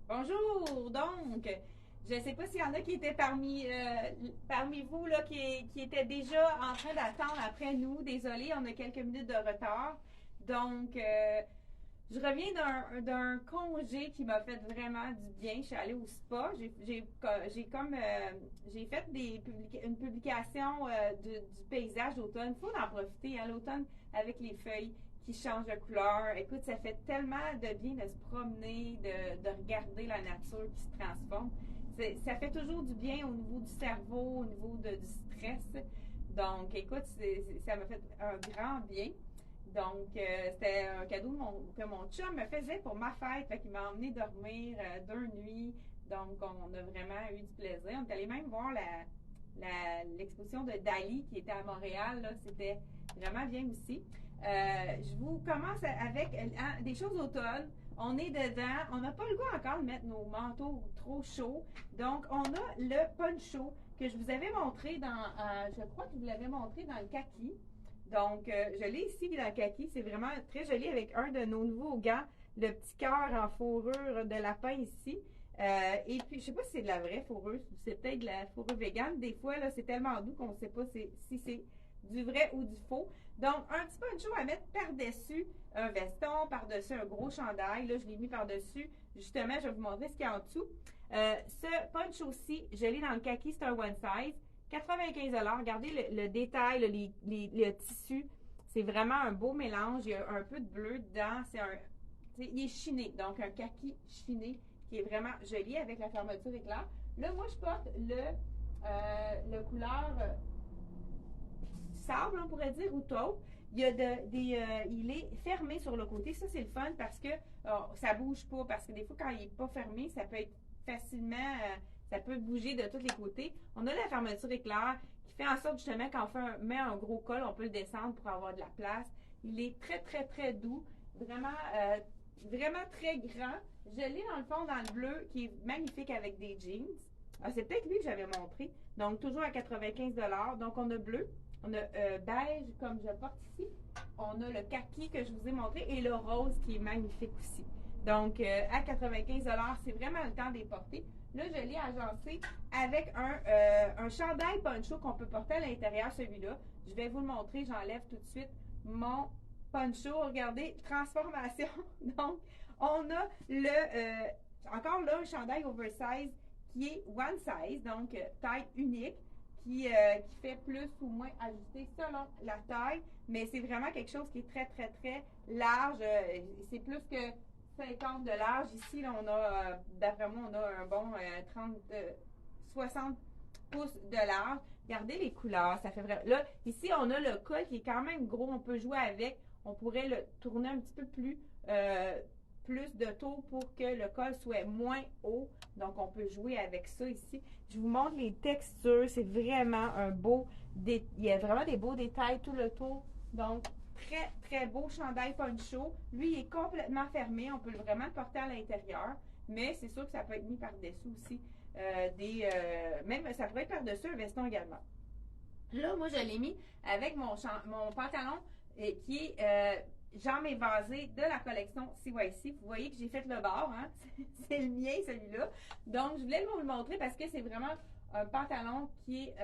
Bonjour! Donc, je ne sais pas s'il y en a qui étaient parmi vous là, qui étaient déjà en train d'attendre après nous. Désolée, on a quelques minutes de retard. Donc, je reviens d'un congé qui m'a fait vraiment du bien. Je suis allée au spa. J'ai fait une publication du paysage d'automne. Il faut en profiter, hein, l'automne avec les feuilles qui changent de couleur. Écoute, ça fait tellement de bien de se promener, de regarder la nature qui se transforme. Ça fait toujours du bien au niveau du cerveau, au niveau du stress. Donc, écoute, ça m'a fait un grand bien. Donc, c'était un cadeau que mon chum me faisait pour ma fête. Fait qu'il m'a emmené dormir 2 nuits. Donc, on a vraiment eu du plaisir. On est allé même voir l'exposition de Dali qui était à Montréal. Là. C'était vraiment bien aussi. Je vous commence avec des choses d'automne. On est dedans. On n'a pas le goût encore de mettre nos manteaux trop chauds. Donc, on a le poncho que je vous avais montré je crois que je vous l'avais montré dans le kaki. Donc, je l'ai ici dans le kaki. C'est vraiment très joli avec un de nos nouveaux gants, le petit cœur en fourrure de lapin ici. Et puis, je sais pas si c'est de la vraie fourrure, c'est peut-être de la fourrure végane. Des fois, là, c'est tellement doux qu'on ne sait pas si c'est du vrai ou du faux. Donc, un petit poncho à mettre par-dessus un veston, par-dessus un gros chandail. Là, je l'ai mis par-dessus. Justement, je vais vous montrer ce qu'il y a en dessous. Ce poncho-ci, je l'ai dans le kaki, c'est un one size. 95 $. Regardez le détail, le tissu. C'est vraiment un beau mélange. Il y a un peu de bleu dedans. Il est chiné. Donc, un kaki chiné qui est vraiment joli avec la fermeture éclair. Là, moi, je porte le couleur sable, on pourrait dire, ou taupe. Il est fermé sur le côté. Ça, c'est le fun parce que ça bouge pas. Parce que des fois, quand il n'est pas fermé, ça peut être facilement, ça peut bouger de tous les côtés. On a la fermeture éclair qui fait en sorte justement quand met un gros col, on peut le descendre pour avoir de la place. Il est très, très, très doux. Vraiment, vraiment très grand. Je l'ai dans le fond dans le bleu qui est magnifique avec des jeans. Ah, c'est peut-être lui que j'avais montré. Donc, toujours à 95 $. Donc, on a bleu. On a beige, comme je porte ici. On a le kaki que je vous ai montré et le rose qui est magnifique aussi. Donc, à 95 $, c'est vraiment le temps de les porter. Là, je l'ai agencé avec un chandail poncho qu'on peut porter à l'intérieur, celui-là. Je vais vous le montrer. J'enlève tout de suite mon poncho. Regardez, transformation. Donc, on a encore là, un chandail oversize qui est one size, donc taille unique qui fait plus ou moins ajuster selon la taille, mais c'est vraiment quelque chose qui est très, très, très large. C'est plus que 50 de large. Ici, là, on a, d'après moi, on a un bon 60 pouces de large. Regardez les couleurs, ça fait vraiment. Là, ici, on a le col qui est quand même gros. On peut jouer avec. On pourrait le tourner un petit peu plus de tours pour que le col soit moins haut. Donc, on peut jouer avec ça ici. Je vous montre les textures. C'est vraiment un beau... Il y a vraiment des beaux détails tout le tour. Donc, très, très beau chandail poncho. Lui, il est complètement fermé. On peut vraiment le porter à l'intérieur. Mais c'est sûr que ça peut être mis par-dessus aussi. Même, ça pourrait être par-dessus un veston également. Là, moi, je l'ai mis avec mon pantalon qui est jambes évasées de la collection CYC. Vous voyez que j'ai fait le bord, hein? C'est le mien, celui-là. Donc, je voulais vous le montrer parce que c'est vraiment un pantalon qui est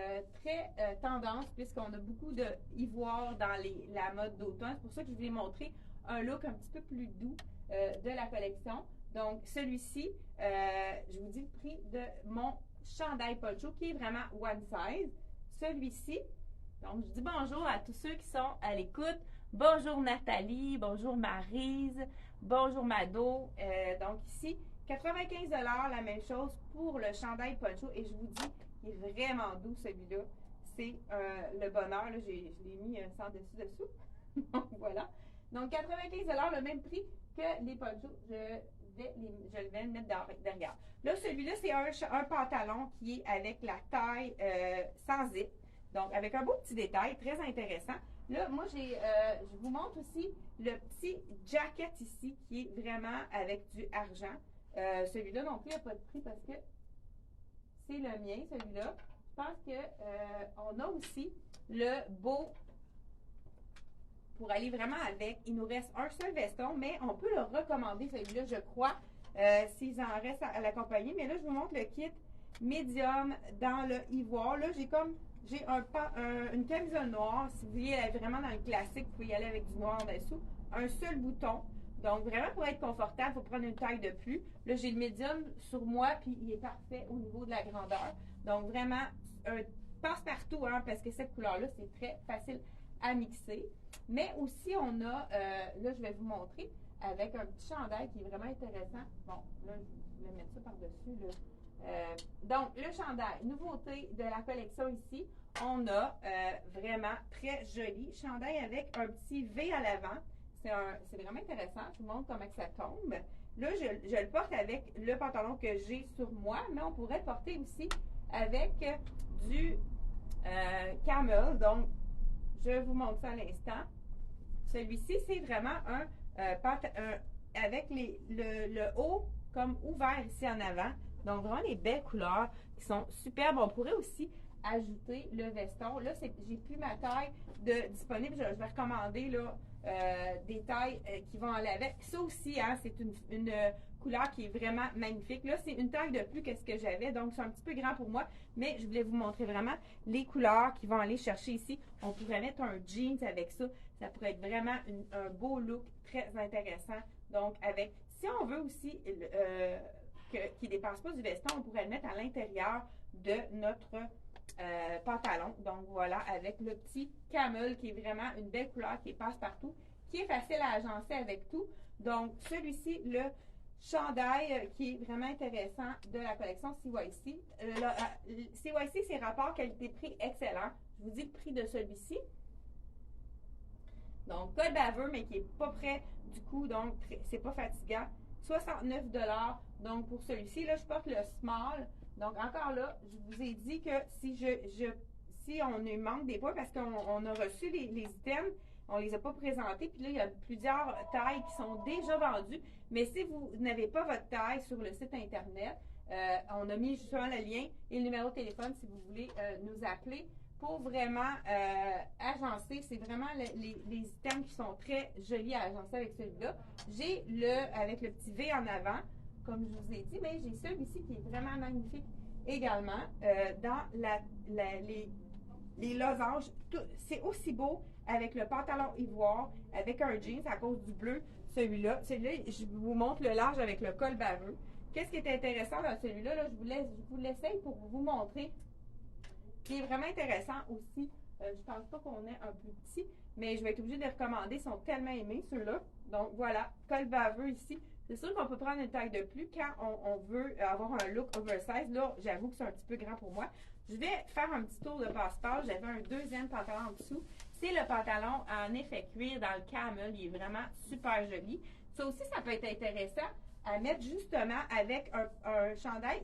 très tendance puisqu'on a beaucoup de ivoire dans la mode d'automne. C'est pour ça que je voulais montrer un look un petit peu plus doux de la collection. Donc, celui-ci, je vous dis le prix de mon chandail poncho qui est vraiment one size. Celui-ci, donc je dis bonjour à tous ceux qui sont à l'écoute. Bonjour Nathalie, bonjour Maryse, bonjour Mado. Donc ici, 95 $ la même chose pour le chandail poncho. Et je vous dis, il est vraiment doux celui-là. C'est le bonheur. Là, je l'ai mis sans dessus-dessous. Donc voilà. Donc 95 $ le même prix que les ponchos. Je vais le mettre derrière. Là, celui-là, c'est un pantalon qui est avec la taille sans zip. Donc, avec un beau petit détail, très intéressant. Là, moi, je vous montre aussi le petit jacket ici qui est vraiment avec du argent. Celui-là non plus, il n'y a pas de prix parce que c'est le mien, celui-là. Je pense qu'on a aussi le beau pour aller vraiment avec. Il nous reste un seul veston, mais on peut le recommander, celui-là, je crois. s'ils en restent à la compagnie. Mais là, je vous montre le kit médium dans le ivoire. Là, j'ai une camisole noire. Si vous voulez aller vraiment dans le classique, vous pouvez y aller avec du noir en dessous. Un seul bouton. Donc, vraiment, pour être confortable, il faut prendre une taille de plus. Là, j'ai le médium sur moi, puis il est parfait au niveau de la grandeur. Donc, vraiment, un passe-partout, hein, parce que cette couleur-là, c'est très facile à mixer. Mais aussi, on a, là, je vais vous montrer, avec un petit chandail qui est vraiment intéressant. Bon, là, je vais mettre ça par-dessus, là. Donc, le chandail, nouveauté de la collection ici, on a vraiment très joli chandail avec un petit V à l'avant. C'est vraiment intéressant. Je vous montre comment que ça tombe. Là, je le porte avec le pantalon que j'ai sur moi, mais on pourrait le porter aussi avec du camel. Donc, je vous montre ça à l'instant. Celui-ci, c'est vraiment avec le haut comme ouvert ici en avant. Donc, vraiment des belles couleurs qui sont superbes. On pourrait aussi ajouter le veston. Là, j'ai plus ma taille disponible. Je vais recommander là, des tailles qui vont aller avec. Ça aussi, hein, c'est une couleur qui est vraiment magnifique. Là, c'est une taille de plus que ce que j'avais, donc c'est un petit peu grand pour moi, mais je voulais vous montrer vraiment les couleurs qui vont aller chercher ici. On pourrait mettre un jeans avec ça. Ça pourrait être vraiment un beau look très intéressant. Donc, si on veut aussi qui ne dépasse pas du veston, on pourrait le mettre à l'intérieur de notre pantalon. Donc voilà, avec le petit camel qui est vraiment une belle couleur qui passe partout, qui est facile à agencer avec tout. Donc celui-ci, le chandail qui est vraiment intéressant de la collection CYC. CYC, c'est rapport qualité-prix excellent. Je vous dis le prix de celui-ci. Donc, col baveux, mais qui n'est pas près du coup, donc c'est pas fatigant. 69 $. Donc, pour celui-ci, là, je porte le small. Donc, encore là, je vous ai dit que si on manque des points, parce qu'on a reçu les items, on ne les a pas présentés, puis là, il y a plusieurs tailles qui sont déjà vendues. Mais si vous n'avez pas votre taille sur le site Internet, on a mis justement le lien et le numéro de téléphone si vous voulez nous appeler pour vraiment agencer. C'est vraiment les items qui sont très jolis à agencer avec celui-là. J'ai avec le petit V en avant, comme je vous ai dit, mais j'ai celui-ci qui est vraiment magnifique également. Dans les losanges, c'est aussi beau avec le pantalon ivoire, avec un jeans à cause du bleu. Celui-là, je vous montre le large avec le col baveux. Qu'est-ce qui est intéressant dans celui-là? Là, je vous l'essaye pour vous montrer. Qui est vraiment intéressant aussi. Je pense pas qu'on ait un plus petit, mais je vais être obligée de les recommander. Ils sont tellement aimés, ceux-là. Donc, voilà, col baveux ici. C'est sûr qu'on peut prendre une taille de plus quand on veut avoir un look oversize. Là, j'avoue que c'est un petit peu grand pour moi. Je vais faire un petit tour de passe-passe. J'avais un deuxième pantalon en dessous. C'est le pantalon en effet cuir dans le camel. Il est vraiment super joli. Ça aussi, ça peut être intéressant à mettre justement avec un chandail.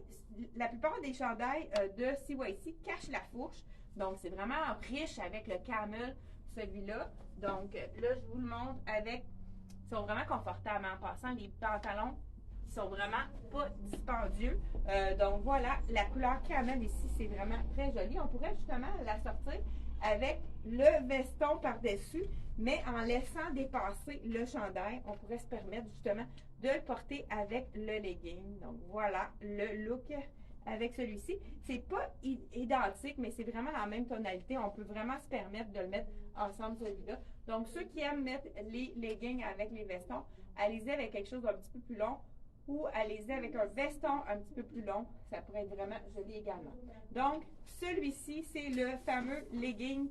La plupart des chandails de CYC cachent la fourche. Donc, c'est vraiment riche avec le camel, celui-là. Donc, là, je vous le montre avec. Ils sont vraiment confortables en passant. Les pantalons qui sont vraiment pas dispendieux. Donc, voilà, la couleur camel ici, c'est vraiment très joli. On pourrait justement la sortir avec le veston par-dessus, mais en laissant dépasser le chandail, on pourrait se permettre justement de le porter avec le legging. Donc voilà le look avec celui-ci. C'est pas identique, mais c'est vraiment la même tonalité. On peut vraiment se permettre de le mettre ensemble celui-là. Donc ceux qui aiment mettre les leggings avec les vestons, allez-y avec quelque chose d'un petit peu plus long ou allez-y avec un veston un petit peu plus long. Ça pourrait être vraiment joli également. Donc celui-ci, c'est le fameux legging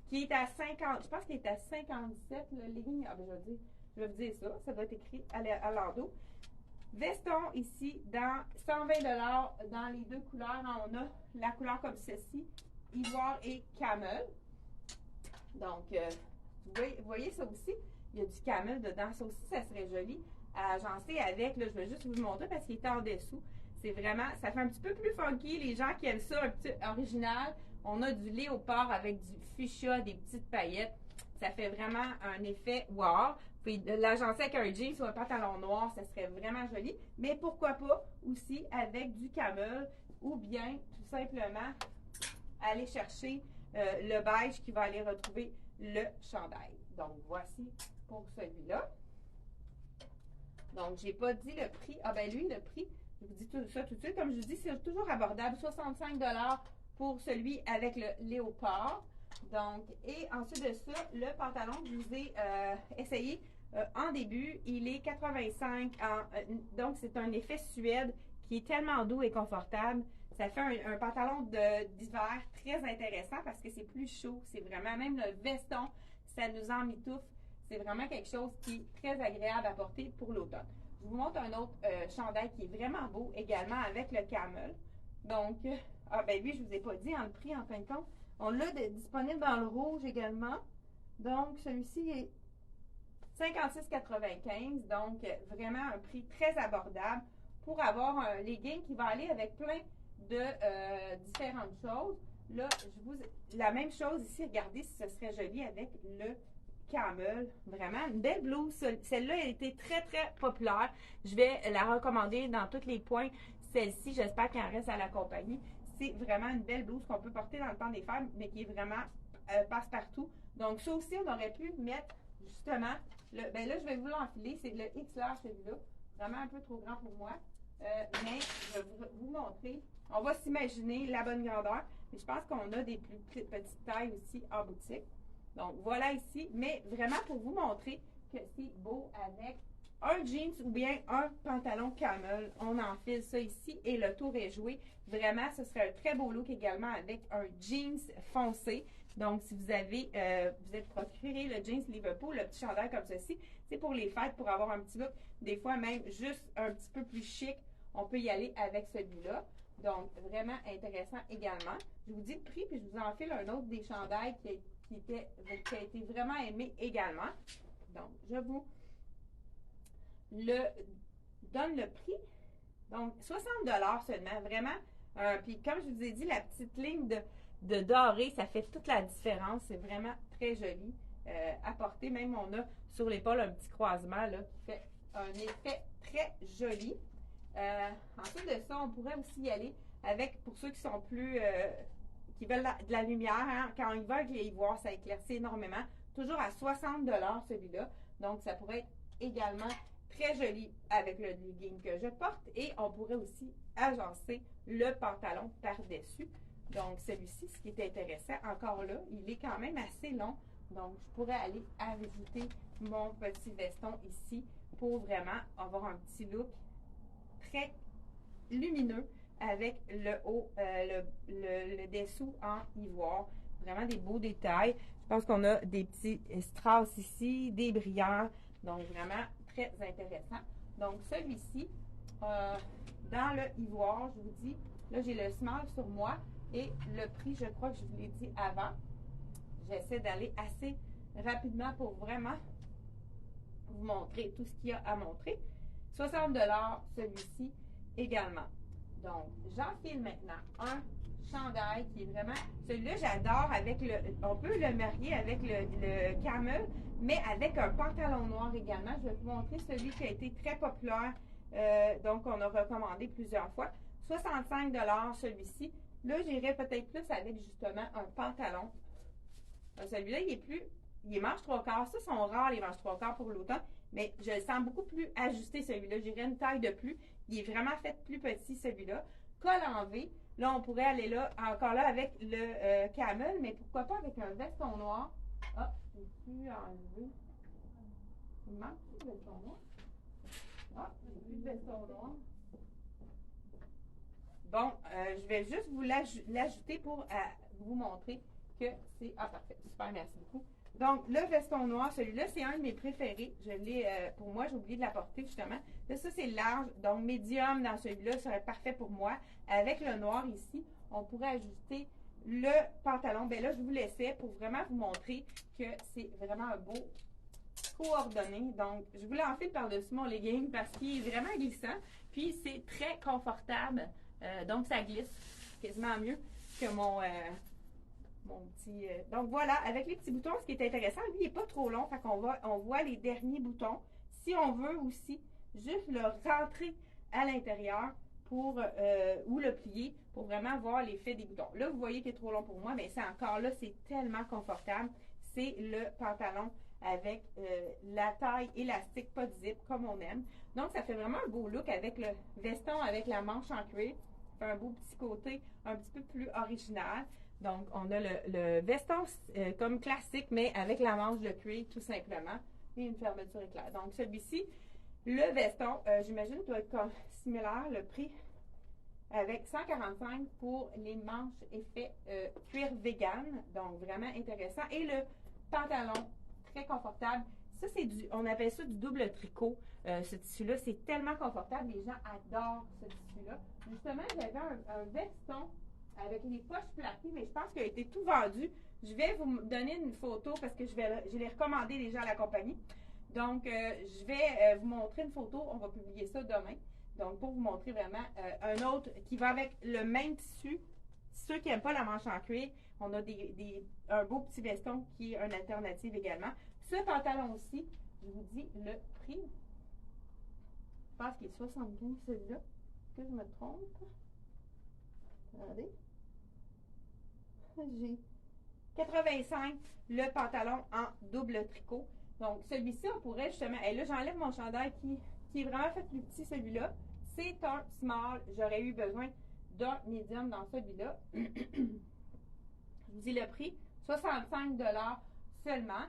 qui est à 50, je pense qu'il est à 57, le legging. Ah ben je vais vous dire ça. Ça doit être écrit à l'endos. Veston ici dans 120 $ dans les deux couleurs. On a la couleur comme ceci, ivoire et camel. Donc, vous voyez ça aussi. Il y a du camel dedans. Ça aussi, ça serait joli à agencer avec. Là, je vais juste vous le montrer parce qu'il est en dessous. C'est vraiment, ça fait un petit peu plus funky. Les gens qui aiment ça un petit original, on a du léopard avec du fuchsia, des petites paillettes. Ça fait vraiment un effet wow. Puis l'agencer avec un jeans ou un pantalon noir, ça serait vraiment joli. Mais pourquoi pas aussi avec du camel ou bien tout simplement aller chercher le beige qui va aller retrouver le chandail. Donc voici pour celui-là. Donc, j'ai pas dit le prix. Ah ben lui, le prix, je vous dis tout ça tout de suite. Comme je vous dis, c'est toujours abordable. 65 pour celui avec le léopard. Donc, et ensuite de ça, le pantalon que je vous ai essayé en début, il est 85 donc c'est un effet suède qui est tellement doux et confortable. Ça fait un pantalon d'hiver très intéressant parce que c'est plus chaud. C'est vraiment, même le veston, ça nous emmitouffe. C'est vraiment quelque chose qui est très agréable à porter pour l'automne. Je vous montre un autre chandail qui est vraiment beau également avec le camel. Donc, ah ben lui, je vous ai pas dit en le prix en fin de compte. On l'a disponible dans le rouge également. Donc, celui-ci est 56,95. Donc, vraiment un prix très abordable pour avoir un legging qui va aller avec plein de différentes choses. Là, la même chose ici, regardez si ce serait joli avec le camel. Vraiment, une belle blouse. Celle-là a été très, très populaire. Je vais la recommander dans tous les points. Celle-ci, j'espère qu'elle reste à la compagnie. C'est vraiment une belle blouse qu'on peut porter dans le temps des fêtes, mais qui est vraiment passe-partout. Donc, ça aussi, on aurait pu mettre justement, ben là, je vais vous l'enfiler. C'est le X large, celui-là. Vraiment un peu trop grand pour moi. Mais je vais vous montrer. On va s'imaginer la bonne grandeur. Mais je pense qu'on a des plus petites tailles aussi en boutique. Donc, voilà ici. Mais vraiment pour vous montrer que c'est beau avec un jeans ou bien un pantalon camel. On enfile ça ici et le tour est joué. Vraiment, ce serait un très beau look également avec un jeans foncé. Donc, si vous avez, vous êtes procuré le jeans Liverpool, le petit chandail comme ceci, c'est pour les fêtes, pour avoir un petit look, des fois même juste un petit peu plus chic, on peut y aller avec celui-là. Donc, vraiment intéressant également. Je vous dis le prix, puis je vous enfile un autre des chandails qui a été vraiment aimé également. Donc, je vous donne le prix. Donc, 60 seulement, vraiment. Puis, comme je vous ai dit, la petite ligne de doré, ça fait toute la différence. C'est vraiment très joli à porter. Même, on a sur l'épaule un petit croisement là, qui fait un effet très joli. Ensuite de ça, on pourrait aussi y aller avec, pour ceux qui sont plus, qui veulent de la lumière, hein, quand il va avec les ivoires, ça éclaircit énormément. Toujours à 60 celui-là. Donc, ça pourrait être également très joli avec le legging que je porte. Et on pourrait aussi agencer le pantalon par-dessus. Donc, celui-ci, ce qui est intéressant, encore là, il est quand même assez long. Donc, je pourrais aller ajouter mon petit veston ici pour vraiment avoir un petit look très lumineux avec le haut, le dessous en ivoire. Vraiment des beaux détails. Je pense qu'on a des petits strass ici, des brillants. Donc, vraiment très intéressant. Donc, celui-ci, dans le ivoire, je vous dis, là, j'ai le small sur moi et le prix, je crois que je vous l'ai dit avant. J'essaie d'aller assez rapidement pour vraiment vous montrer tout ce qu'il y a à montrer. 60 celui-ci également. Donc, j'enfile maintenant un chandail qui est vraiment... Celui-là, j'adore avec le... On peut le marier avec le camel, mais avec un pantalon noir également. Je vais vous montrer celui qui a été très populaire. Donc, on a recommandé plusieurs fois. 65 celui-ci. Là, j'irais peut-être plus avec justement un pantalon. Celui-là, il est manche 3/4. Ça, sont rares les manches 3/4 pour l'automne. Mais je le sens beaucoup plus ajusté, celui-là. J'irais une taille de plus. Il est vraiment fait plus petit, celui-là. Col en V. Là, on pourrait aller là, encore là, avec le camel, mais pourquoi pas avec un veston noir. Ah, j'ai pu enlever. Il manque plus de veston noir. Ah, j'ai plus de veston noir. Bon, je vais juste vous l'ajouter pour vous montrer que c'est... Ah, parfait. Super, merci beaucoup. Donc, le veston noir, celui-là, c'est un de mes préférés. Je l'ai, pour moi, j'ai oublié de l'apporter, justement. Là, ça, c'est large. Donc, médium dans celui-là serait parfait pour moi. Avec le noir ici, on pourrait ajouter le pantalon. Ben là, je vous laissais pour vraiment vous montrer que c'est vraiment un beau coordonné. Donc, je vous l'enfile par-dessus mon legging parce qu'il est vraiment glissant. Puis, c'est très confortable. Donc, ça glisse quasiment mieux que mon petit... donc, voilà, avec les petits boutons, ce qui est intéressant, lui, il n'est pas trop long. Fait qu'on on voit les derniers boutons. Si on veut aussi, juste le rentrer à l'intérieur pour ou le plier pour vraiment voir l'effet des boutons. Là, vous voyez qu'il est trop long pour moi, mais c'est encore là, c'est tellement confortable. C'est le pantalon avec la taille élastique, pas de zip, comme on aime. Donc, ça fait vraiment un beau look avec le veston, avec la manche en cuir. Ça fait un beau petit côté un petit peu plus original. Donc, on a le veston comme classique, mais avec la manche de cuir, tout simplement, et une fermeture éclair. Donc, celui-ci, le veston, j'imagine, doit être comme similaire, le prix, avec 145 pour les manches effet cuir vegan. Donc, vraiment intéressant. Et le pantalon, très confortable. Ça, c'est on appelle ça du double tricot. Ce tissu-là, c'est tellement confortable. Les gens adorent ce tissu-là. Justement, j'avais un veston avec les poches platées, mais je pense qu'il a été tout vendu. Je vais vous donner une photo parce que je l'ai recommandé déjà à la compagnie. Donc, je vais vous montrer une photo. On va publier ça demain. Donc, pour vous montrer vraiment un autre qui va avec le même tissu. Ceux qui n'aiment pas la manche en cuir, on a un beau petit veston qui est une alternative également. Ce pantalon aussi, je vous dis le prix. Je pense qu'il est 75 celui-là. Est-ce que je me trompe? Regardez. J'ai 85 le pantalon en double tricot. Donc, celui-ci, on pourrait justement. Et là, j'enlève mon chandail qui est vraiment fait plus petit, celui-là. C'est un small. J'aurais eu besoin d'un medium dans celui-là. Je vous dis le prix, 65 seulement.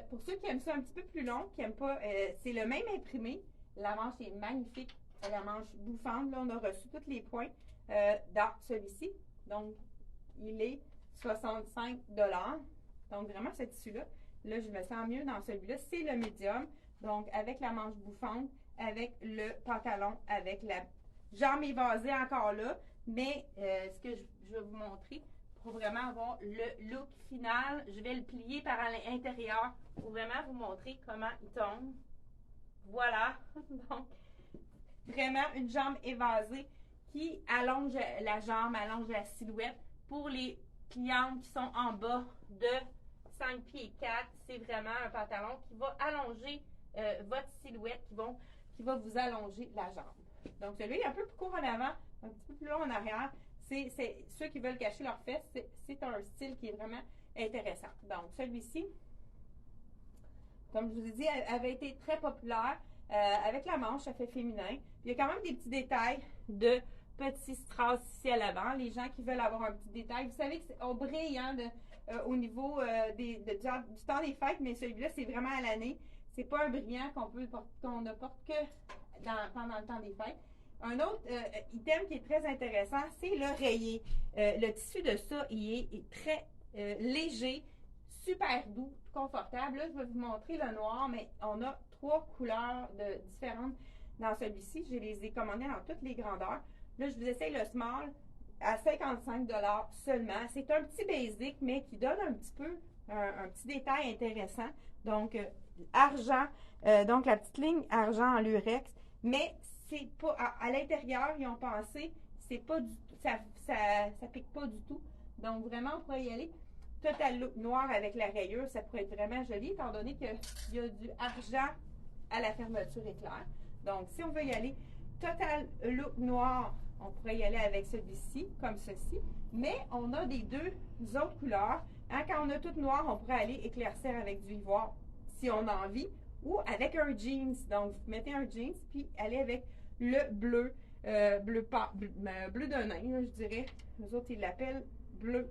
Pour ceux qui aiment ça un petit peu plus long, qui n'aiment pas, c'est le même imprimé. La manche est magnifique. La manche bouffante. Là, on a reçu tous les points dans celui-ci. Donc, il est 65 $. Donc, vraiment, ce tissu-là, là, je me sens mieux dans celui-là. C'est le médium. Donc, avec la manche bouffante, avec le pantalon, avec la jambe évasée encore là. Mais ce que je vais vous montrer, pour vraiment avoir le look final, je vais le plier par l'intérieur pour vraiment vous montrer comment il tombe. Voilà. Donc, vraiment une jambe évasée qui allonge la jambe, allonge la silhouette. Pour les clientes qui sont en bas de 5 pieds 4, c'est vraiment un pantalon qui va allonger votre silhouette, qui va vous allonger la jambe. Donc, celui-là est un peu plus court en avant, un petit peu plus long en arrière. C'est ceux qui veulent cacher leurs fesses, c'est un style qui est vraiment intéressant. Donc, celui-ci, comme je vous ai dit, avait été très populaire. Avec la manche, ça fait féminin. Il y a quand même des petits détails de petits strass ici à l'avant. Les gens qui veulent avoir un petit détail, vous savez qu'on brille hein, au niveau du temps des fêtes, mais celui-là, c'est vraiment à l'année. C'est pas un brillant qu'on ne porte que pendant le temps des fêtes. Un autre item qui est très intéressant, c'est le rayé. Le tissu de ça, il est très léger, super doux, confortable. Là, je vais vous montrer le noir, mais on a 3 couleurs différentes dans celui-ci. Je les ai commandées dans toutes les grandeurs. Là, je vous essaye le small à 55 $ seulement. C'est un petit basic, mais qui donne un petit peu un petit détail intéressant. Donc, argent, donc la petite ligne argent en lurex, mais c'est pas à l'intérieur, ils ont pensé, c'est pas du tout, ça pique pas du tout. Donc, vraiment, on pourrait y aller. Total look noir avec la rayure, ça pourrait être vraiment joli, étant donné qu'il y a du argent à la fermeture éclair. Donc, si on veut y aller, total look noir, on pourrait y aller avec celui-ci, comme ceci. Mais on a des deux autres couleurs. Hein, quand on a tout noir, on pourrait aller éclaircir avec du ivoire, si on a envie, ou avec un jeans. Donc, vous mettez un jeans, puis allez avec le bleu, bleu de nain, là, je dirais. Les autres, ils l'appellent bleu.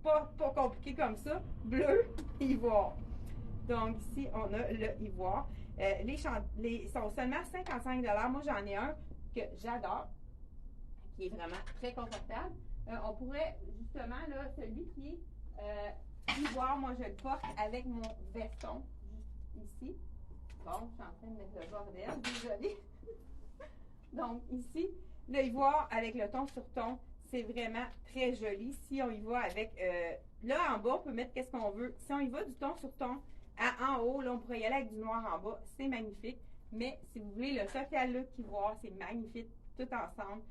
Pas compliqué comme ça. Bleu, ivoire. Donc, ici, on a le ivoire. Les sont seulement 55 $. Moi, j'en ai un que j'adore, qui est vraiment très confortable. On pourrait, justement, là, celui qui est ivoire, moi, je le porte avec mon veston, juste ici. Bon, je suis en train de mettre le bordel, désolée. Donc, ici, le ivoire avec le ton sur ton, c'est vraiment très joli. Si on y va avec, là, en bas, on peut mettre qu'est-ce qu'on veut. Si on y va du ton sur ton, en haut, là, on pourrait y aller avec du noir en bas. C'est magnifique. Mais si vous voulez le total look ivoire, c'est magnifique, tout ensemble.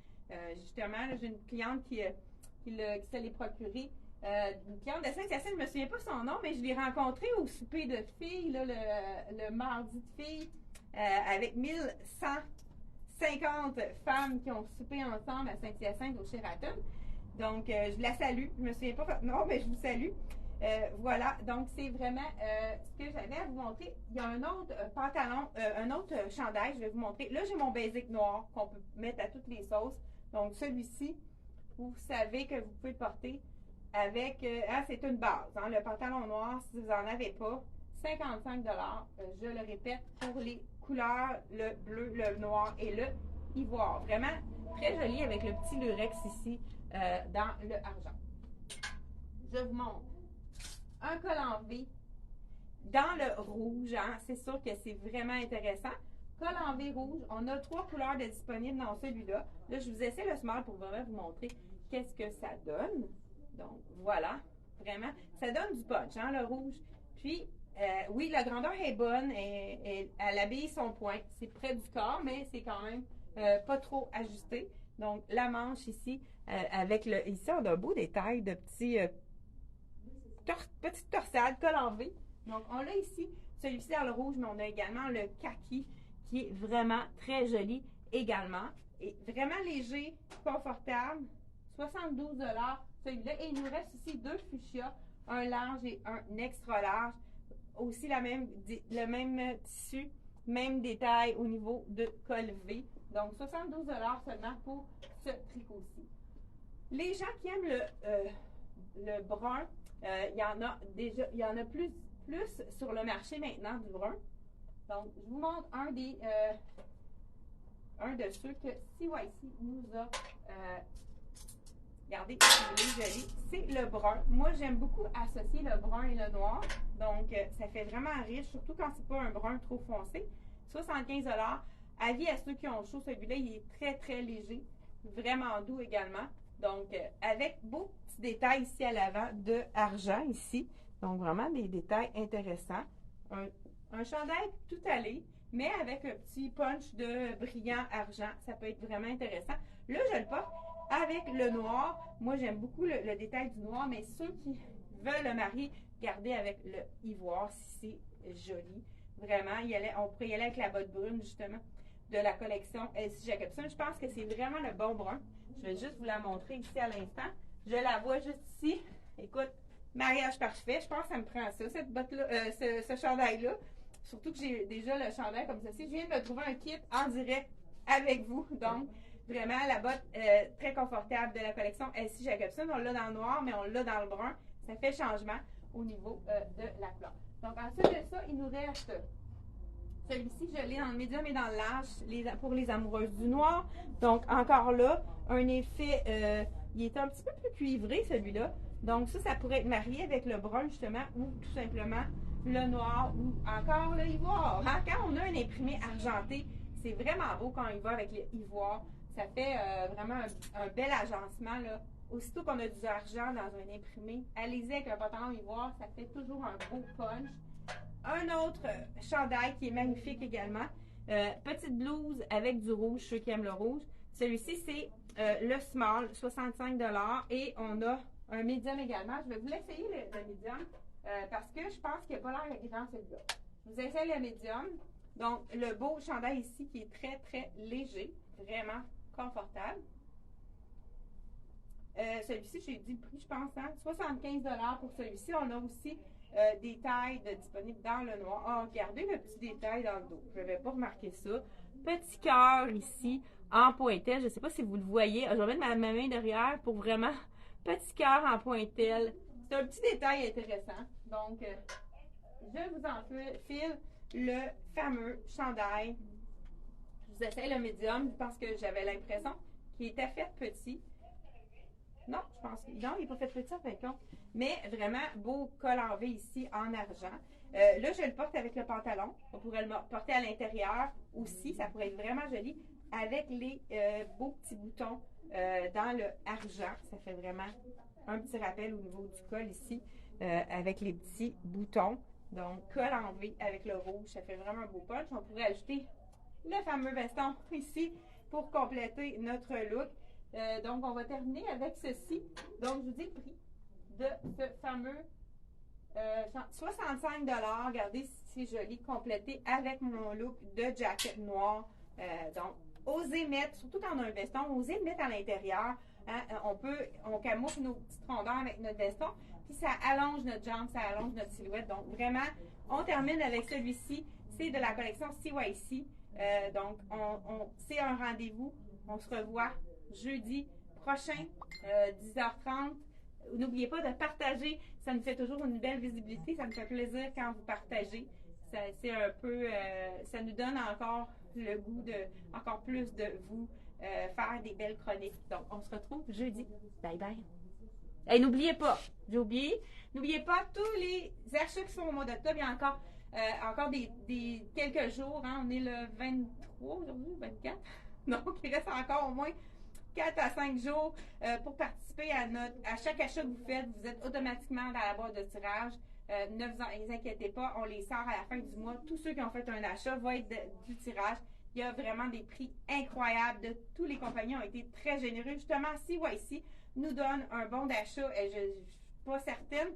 Justement, j'ai une cliente qui s'est les procurer. Une cliente de Saint-Hyacinthe, je ne me souviens pas son nom, mais je l'ai rencontrée au souper de filles, là, le mardi de filles, avec 1150 femmes qui ont soupé ensemble à Saint-Hyacinthe au Sheraton. Donc, je la salue. Je ne me souviens pas votre nom, mais je vous salue. Voilà, donc c'est vraiment ce que j'avais à vous montrer. Il y a un autre pantalon, un autre chandail, je vais vous montrer. Là, j'ai mon basic noir qu'on peut mettre à toutes les sauces. Donc, celui-ci, vous savez que vous pouvez le porter avec, c'est une base. Hein, le pantalon noir, si vous n'en avez pas, 55 je le répète, pour les couleurs, le bleu, le noir et le ivoire. Vraiment très joli avec le petit lurex ici dans le argent. Je vous montre un col en V dans le rouge. Hein, c'est sûr que c'est vraiment intéressant. Col en V rouge, on a 3 couleurs de disponibles dans celui-là. Là, je vous essaie le small pour vraiment vous montrer qu'est-ce que ça donne. Donc, voilà, vraiment, ça donne du punch, hein, le rouge. Puis, oui, la grandeur est bonne, elle habille son point. C'est près du corps, mais c'est quand même pas trop ajusté. Donc, la manche ici, avec le... Ici, on a un beau détail de petits... petite torsade, col en V. Donc, on l'a ici, celui-ci dans le rouge, mais on a également le kaki qui est vraiment très joli également. Et vraiment léger, confortable. 72 celui-là. Et il nous reste ici 2 fuchsia, un large et un extra large. Aussi le même tissu, même détail au niveau de col V. Donc, 72 seulement pour ce tricot-ci. Les gens qui aiment le brun, il y en a plus sur le marché maintenant du brun. Donc, je vous montre un de ceux que CYC nous a regardez, il est joli. C'est le brun. Moi, j'aime beaucoup associer le brun et le noir. Donc, ça fait vraiment riche, surtout quand c'est pas un brun trop foncé. 75 Avis à ceux qui ont chaud, celui-là, il est très, très léger. Vraiment doux également. Donc, avec beaux petits détails ici à l'avant de argent ici. Donc, vraiment des détails intéressants. Un chandail tout allé, mais avec un petit punch de brillant argent. Ça peut être vraiment intéressant. Là, je le porte avec le noir. Moi, j'aime beaucoup le détail du noir, mais ceux qui veulent le marier, gardez avec le ivoire si c'est joli. Vraiment, on pourrait y aller avec la botte brune, justement, de la collection Elsie Jacobson. Je pense que c'est vraiment le bon brun. Je vais juste vous la montrer ici à l'instant. Je la vois juste ici. Écoute, mariage parfait. Je pense que ça me prend ça, cette botte-là, ce chandail-là. Surtout que j'ai déjà le chandail comme ceci. Je viens de me trouver un kit en direct avec vous. Donc, vraiment, la botte très confortable de la collection Elsie Jacobson. On l'a dans le noir, mais on l'a dans le brun. Ça fait changement au niveau de la couleur. Donc, ensuite de ça, il nous reste celui-ci, je l'ai dans le médium et dans le large pour les amoureuses du noir. Donc, encore là, un effet, il est un petit peu plus cuivré, celui-là. Donc, ça pourrait être marié avec le brun, justement, ou tout simplement le noir, ou encore le ivoire. Hein? Quand on a un imprimé argenté, c'est vraiment beau quand il va avec l'ivoire. Ça fait vraiment un bel agencement, là. Aussitôt qu'on a du argent dans un imprimé, allez-y avec un pantalon ivoire, ça fait toujours un beau punch. Un autre chandail qui est magnifique également. Petite blouse avec du rouge, ceux qui aiment le rouge. Celui-ci, c'est le small, 65 et on a un médium également. Je vais vous l'essayer, le médium, parce que je pense qu'il n'a pas l'air grand, celui-là. Je vous essaye le médium. Donc, le beau chandail ici qui est très, très léger, vraiment confortable. Celui-ci, j'ai dit le prix, je pense, hein? 75 pour celui-ci. On a aussi des tailles disponibles dans le noir. Ah, regardez le petit détail dans le dos. Je n'avais pas remarqué ça. Petit cœur ici, en pointelle. Je ne sais pas si vous le voyez. Je vais mettre ma main derrière pour vraiment... Petit cœur en pointelle. C'est un petit détail intéressant. Donc, je vous en file le fameux chandail. Je vous essaie le médium parce que j'avais l'impression qu'il était fait petit. Non, je pense que non, il n'est pas fait petit, en fait compte. Mais vraiment, beau col en V ici en argent. Là, je le porte avec le pantalon. On pourrait le porter à l'intérieur aussi. Ça pourrait être vraiment joli. Avec les beaux petits boutons dans le argent. Ça fait vraiment un petit rappel au niveau du col ici. Avec les petits boutons. Donc, col en V avec le rouge. Ça fait vraiment un beau punch. On pourrait ajouter le fameux veston ici pour compléter notre look. Donc, on va terminer avec ceci. Donc, je vous dis le prix de ce fameux 65 $. Regardez si c'est joli, complété avec mon look de jacket noir. Donc, osez mettre, surtout quand on a un veston, osez le mettre à l'intérieur. Hein, on camoufle nos petites rondeurs avec notre veston. puis ça allonge notre jambe, ça allonge notre silhouette. Donc, vraiment, on termine avec celui-ci. C'est de la collection CYC. Donc, c'est un rendez-vous. On se revoit jeudi prochain, 10h30. N'oubliez pas de partager. Ça nous fait toujours une belle visibilité. Ça nous fait plaisir quand vous partagez. C'est un peu, ça nous donne encore le goût de, encore plus de vous faire des belles chroniques. Donc, on se retrouve jeudi. Bye bye. Et n'oubliez pas, j'ai oublié, n'oubliez pas tous les achats qui sont au mois d'octobre. Il y a encore des quelques jours. Hein. On est le 23 aujourd'hui, 24. Donc, il reste encore au moins 4 à 5 jours pour participer à chaque achat que vous faites. Vous êtes automatiquement dans la boîte de tirage. Ne vous inquiétez pas, on les sort à la fin du mois. Tous ceux qui ont fait un achat vont être du tirage. Il y a vraiment des prix incroyables. Tous les compagnies ont été très généreux. Justement, CYC nous donne un bon d'achat. Je ne suis pas certaine.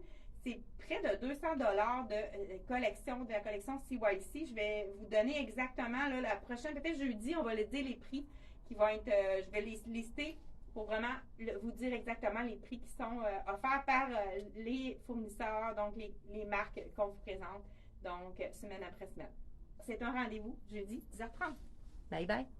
C'est près de 200 $ de la collection CYC. Je vais vous donner exactement là, la prochaine, peut-être jeudi, on va le dire les prix qui vont être. Je vais les lister pour vraiment vous dire exactement les prix qui sont offerts par les fournisseurs, donc les marques qu'on vous présente, donc semaine après semaine. C'est un rendez-vous jeudi 10h30. Bye bye!